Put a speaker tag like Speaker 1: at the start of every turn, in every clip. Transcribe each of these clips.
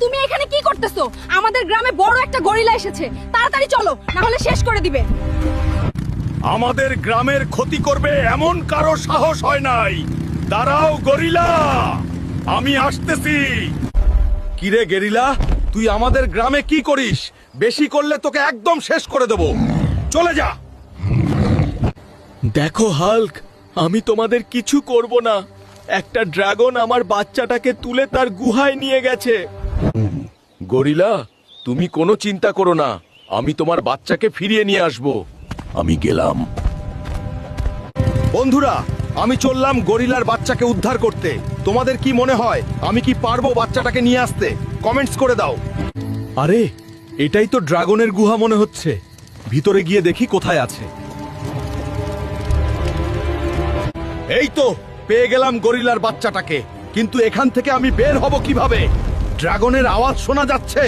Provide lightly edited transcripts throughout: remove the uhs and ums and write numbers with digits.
Speaker 1: তুমি এখানে কি করতেছো? আমাদের গ্রামে বড় একটা গরিলা এসেছে, তাড়াতাড়ি চলো, না হলে শেষ করে দিবে।
Speaker 2: আমাদের গ্রামের ক্ষতি করবে এমন কারো সাহস হয় নাই। দাঁড়াও গরিলা, আমি আসতেছি। কিরে গেরিলা, তুই আমাদের গ্রামে কি করিস? বেশি করলে তোকে একদম শেষ করে দেব। চলে যা।
Speaker 3: দেখো হাল্ক, আমি তোমাদের কিছু করব না। একটা ড্রাগন আমার বাচ্চাটাকে তুলে তার গুহায় নিয়ে গেছে।
Speaker 2: গরিলা, তুমি কোনো চিন্তা করো না, আমি তোমার বাচ্চাকে ফিরিয়ে নিয়ে আসব। আমি গেলাম। বন্ধুরা, আমি চললাম গরিলার বাচ্চাকে উদ্ধার করতে। তোমাদের কি মনে হয় আমি কি পারবো বাচ্চাটাকে নিয়ে আসতে? কমেন্টস করে দাও। আরে, এটাই তো ড্রাগনের গুহা মনে হচ্ছে। ভিতরে গিয়ে দেখি কোথায় আছে। এই তো পেয়ে গেলাম গরিলার বাচ্চাটাকে, কিন্তু এখান থেকে আমি বের হব কিভাবে? ড্রাগনের আওয়াজ শোনা যাচ্ছে।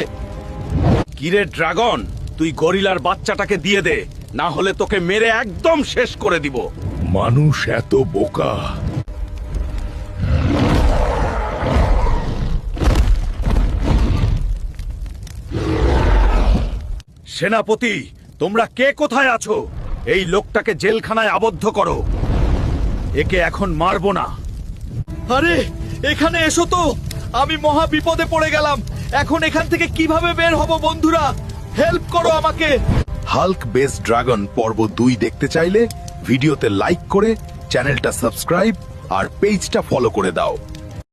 Speaker 2: কিরে ড্রাগন, তুই গরিলার বাচ্চাটাকে দিয়ে দে, না হলে তোকে মেরে একদম শেষ করে দিব। মানুষ এত বোকা। সেনাপতি, তোমরা কে কোথায় আছো? এই লোকটাকে জেলখানায় আবদ্ধ করো। একে এখন মারবো না।
Speaker 3: আরে, এখানে এসো তো, আমি মহা বিপদে পড়ে গেলাম। এখন এখান থেকে কিভাবে বের হব? বন্ধুরা, হেল্প করো আমাকে।
Speaker 2: হাল্ক বেস ড্রাগন পর্ব 2 দেখতে চাইলে ভিডিওতে লাইক করে চ্যানেলটা সাবস্ক্রাইব আর পেজটা ফলো করে দাও।